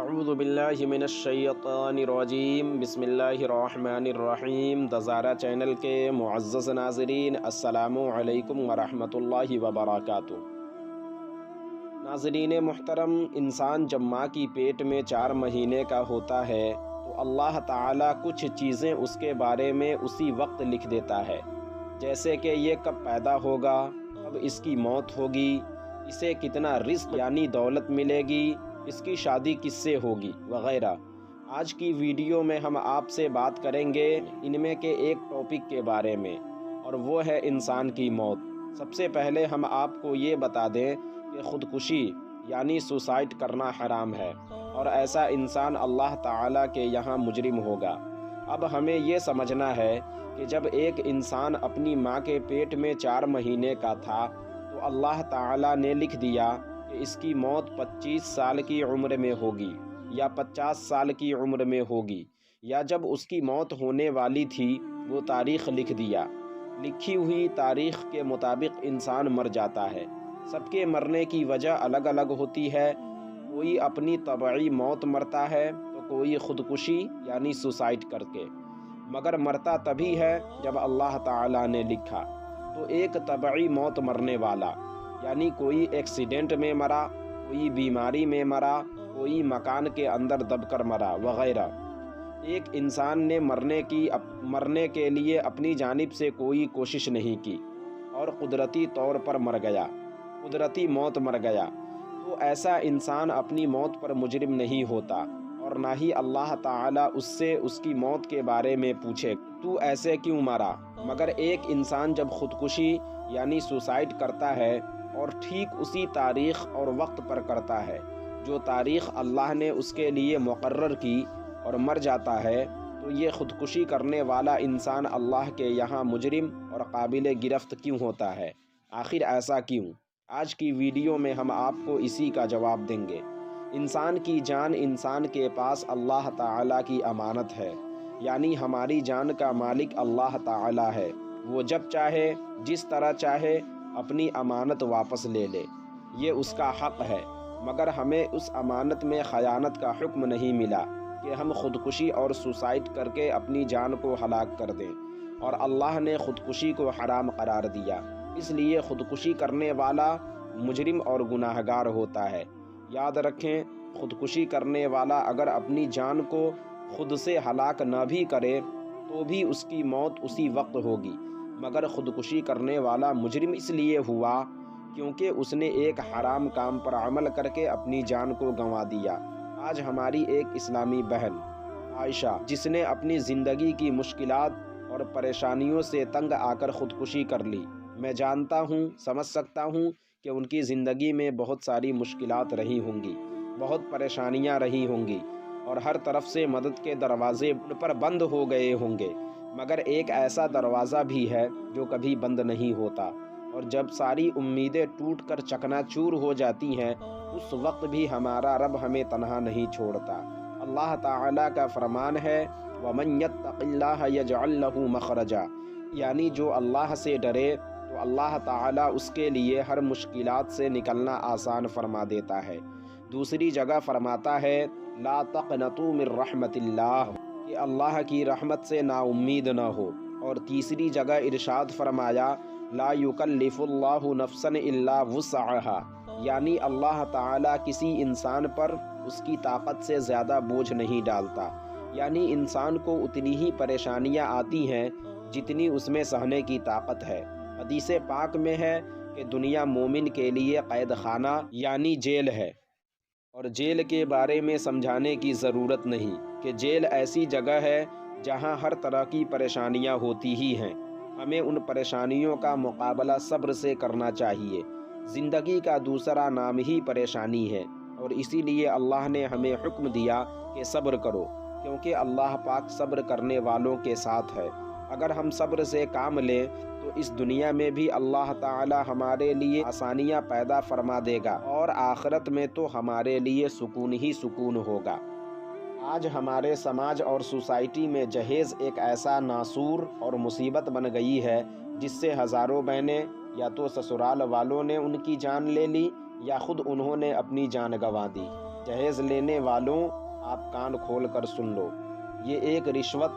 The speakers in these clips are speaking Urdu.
اعوذ باللہ من الشیطان الرجیم بسم اللہ الرحمن الرحیم دزارہ چینل کے معزز ناظرین السلام علیکم ورحمۃ اللہ وبرکاتہ۔ ناظرین محترم، انسان جب ماں کی پیٹ میں 4 مہینے کا ہوتا ہے تو اللہ تعالیٰ کچھ چیزیں اس کے بارے میں اسی وقت لکھ دیتا ہے، جیسے کہ یہ کب پیدا ہوگا، کب اس کی موت ہوگی، اسے کتنا رزق یعنی دولت ملے گی، اس کی شادی کس سے ہوگی وغیرہ۔ آج کی ویڈیو میں ہم آپ سے بات کریں گے ان میں کے ایک ٹاپک کے بارے میں، اور وہ ہے انسان کی موت۔ سب سے پہلے ہم آپ کو یہ بتا دیں کہ خودکشی یعنی سوسائڈ کرنا حرام ہے، اور ایسا انسان اللہ تعالیٰ کے یہاں مجرم ہوگا۔ اب ہمیں یہ سمجھنا ہے کہ جب ایک انسان اپنی ماں کے پیٹ میں 4 مہینے کا تھا تو اللہ تعالیٰ نے لکھ دیا کہ اس کی موت 25 سال کی عمر میں ہوگی یا 50 سال کی عمر میں ہوگی، یا جب اس کی موت ہونے والی تھی وہ تاریخ لکھ دیا۔ لکھی ہوئی تاریخ کے مطابق انسان مر جاتا ہے۔ سب کے مرنے کی وجہ الگ الگ ہوتی ہے، کوئی اپنی طبعی موت مرتا ہے تو کوئی خودکشی یعنی سوسائڈ کر کے، مگر مرتا تبھی ہے جب اللہ تعالیٰ نے لکھا۔ تو ایک طبعی موت مرنے والا یعنی کوئی ایکسیڈنٹ میں مرا، کوئی بیماری میں مرا، کوئی مکان کے اندر دب کر مرا وغیرہ۔ ایک انسان نے مرنے کے لیے اپنی جانب سے کوئی کوشش نہیں کی اور قدرتی طور پر مر گیا، قدرتی موت مر گیا، تو ایسا انسان اپنی موت پر مجرم نہیں ہوتا، اور نہ ہی اللہ تعالیٰ اس سے اس کی موت کے بارے میں پوچھے تو ایسے کیوں مرا۔ مگر ایک انسان جب خودکشی یعنی سوسائڈ کرتا ہے اور ٹھیک اسی تاریخ اور وقت پر کرتا ہے جو تاریخ اللہ نے اس کے لیے مقرر کی، اور مر جاتا ہے، تو یہ خودکشی کرنے والا انسان اللہ کے یہاں مجرم اور قابل گرفت کیوں ہوتا ہے؟ آخر ایسا کیوں؟ آج کی ویڈیو میں ہم آپ کو اسی کا جواب دیں گے۔ انسان کی جان انسان کے پاس اللہ تعالیٰ کی امانت ہے، یعنی ہماری جان کا مالک اللہ تعالیٰ ہے۔ وہ جب چاہے جس طرح چاہے اپنی امانت واپس لے لے، یہ اس کا حق ہے، مگر ہمیں اس امانت میں خیانت کا حکم نہیں ملا کہ ہم خودکشی اور سوسائڈ کر کے اپنی جان کو ہلاک کر دیں، اور اللہ نے خودکشی کو حرام قرار دیا، اس لیے خودکشی کرنے والا مجرم اور گناہگار ہوتا ہے۔ یاد رکھیں، خودکشی کرنے والا اگر اپنی جان کو خود سے ہلاک نہ بھی کرے تو بھی اس کی موت اسی وقت ہوگی، مگر خودکشی کرنے والا مجرم اس لیے ہوا کیونکہ اس نے ایک حرام کام پر عمل کر کے اپنی جان کو گنوا دیا۔ آج ہماری ایک اسلامی بہن عائشہ، جس نے اپنی زندگی کی مشکلات اور پریشانیوں سے تنگ آ کر خودکشی کر لی، میں جانتا ہوں، سمجھ سکتا ہوں کہ ان کی زندگی میں بہت ساری مشکلات رہی ہوں گی، بہت پریشانیاں رہی ہوں گی، اور ہر طرف سے مدد کے دروازے ان پر بند ہو گئے ہوں گے، مگر ایک ایسا دروازہ بھی ہے جو کبھی بند نہیں ہوتا، اور جب ساری امیدیں ٹوٹ کر چکنا چور ہو جاتی ہیں اس وقت بھی ہمارا رب ہمیں تنہا نہیں چھوڑتا۔ اللہ تعالیٰ کا فرمان ہے وَمَن يَتَّقِ اللَّهَ يَجْعَلْ لَهُ مَخْرَجًا، یعنی جو اللہ سے ڈرے تو اللہ تعالیٰ اس کے لیے ہر مشکلات سے نکلنا آسان فرما دیتا ہے۔ دوسری جگہ فرماتا ہے لا تقنطوا من رحمت اللہ، کہ اللہ کی رحمت سے نا امید نہ ہو، اور تیسری جگہ ارشاد فرمایا لا یکلف اللہ نفسا الا وسعها، یعنی اللہ تعالیٰ کسی انسان پر اس کی طاقت سے زیادہ بوجھ نہیں ڈالتا، یعنی انسان کو اتنی ہی پریشانیاں آتی ہیں جتنی اس میں سہنے کی طاقت ہے۔ حدیث پاک میں ہے کہ دنیا مومن کے لیے قید خانہ یعنی جیل ہے، اور جیل کے بارے میں سمجھانے کی ضرورت نہیں کہ جیل ایسی جگہ ہے جہاں ہر طرح کی پریشانیاں ہوتی ہی ہیں۔ ہمیں ان پریشانیوں کا مقابلہ صبر سے کرنا چاہیے۔ زندگی کا دوسرا نام ہی پریشانی ہے، اور اسی لیے اللہ نے ہمیں حکم دیا کہ صبر کرو، کیونکہ اللہ پاک صبر کرنے والوں کے ساتھ ہے۔ اگر ہم صبر سے کام لیں تو اس دنیا میں بھی اللہ تعالی ہمارے لیے آسانیاں پیدا فرما دے گا، اور آخرت میں تو ہمارے لیے سکون ہی سکون ہوگا۔ آج ہمارے سماج اور سوسائٹی میں جہیز ایک ایسا ناسور اور مصیبت بن گئی ہے جس سے ہزاروں بہنیں یا تو سسرال والوں نے ان کی جان لے لی یا خود انہوں نے اپنی جان گنوا دی۔ جہیز لینے والوں آپ کان کھول کر سن لو، یہ ایک رشوت،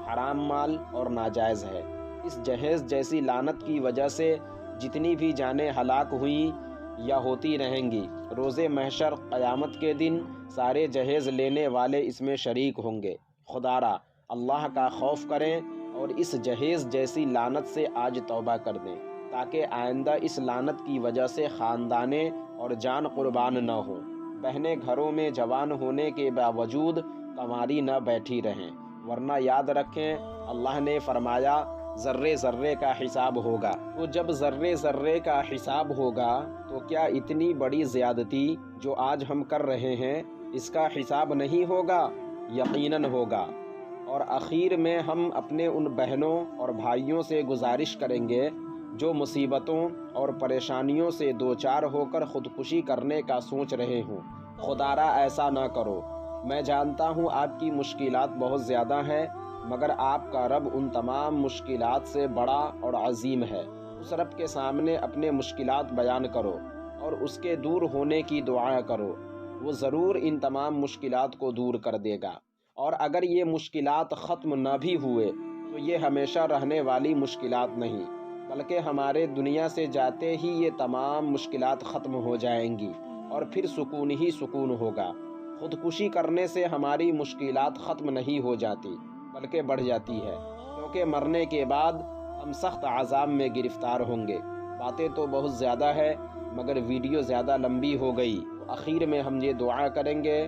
حرام مال اور ناجائز ہے۔ اس جہیز جیسی لعنت کی وجہ سے جتنی بھی جانیں ہلاک ہوئیں یا ہوتی رہیں گی، روز محشر قیامت کے دن سارے جہیز لینے والے اس میں شریک ہوں گے۔ خدارا اللہ کا خوف کریں اور اس جہیز جیسی لعنت سے آج توبہ کر دیں، تاکہ آئندہ اس لعنت کی وجہ سے خاندانیں اور جان قربان نہ ہوں۔ بہنیں گھروں میں جوان ہونے کے باوجود کنواری نہ بیٹھی رہیں، ورنہ یاد رکھیں اللہ نے فرمایا ذرے ذرے کا حساب ہوگا۔ تو جب ذرے ذرے کا حساب ہوگا تو کیا اتنی بڑی زیادتی جو آج ہم کر رہے ہیں اس کا حساب نہیں ہوگا؟ یقیناً ہوگا۔ اور آخر میں ہم اپنے ان بہنوں اور بھائیوں سے گزارش کریں گے جو مصیبتوں اور پریشانیوں سے دوچار ہو کر خودکشی کرنے کا سوچ رہے ہوں، خدارا ایسا نہ کرو۔ میں جانتا ہوں آپ کی مشکلات بہت زیادہ ہیں، مگر آپ کا رب ان تمام مشکلات سے بڑا اور عظیم ہے۔ اس رب کے سامنے اپنے مشکلات بیان کرو اور اس کے دور ہونے کی دعا کرو، وہ ضرور ان تمام مشکلات کو دور کر دے گا۔ اور اگر یہ مشکلات ختم نہ بھی ہوئے تو یہ ہمیشہ رہنے والی مشکلات نہیں، بلکہ ہمارے دنیا سے جاتے ہی یہ تمام مشکلات ختم ہو جائیں گی اور پھر سکون ہی سکون ہوگا۔ خودکشی کرنے سے ہماری مشکلات ختم نہیں ہو جاتی بلکہ بڑھ جاتی ہے، کیونکہ مرنے کے بعد ہم سخت عذاب میں گرفتار ہوں گے۔ باتیں تو بہت زیادہ ہے مگر ویڈیو زیادہ لمبی ہو گئی، تو آخر میں ہم یہ دعا کریں گے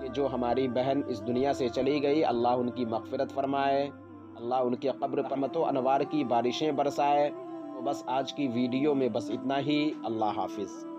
کہ جو ہماری بہن اس دنیا سے چلی گئی اللہ ان کی مغفرت فرمائے، اللہ ان کے قبر پر رحمت و انوار کی بارشیں برسائے۔ تو بس آج کی ویڈیو میں بس اتنا ہی۔ اللہ حافظ۔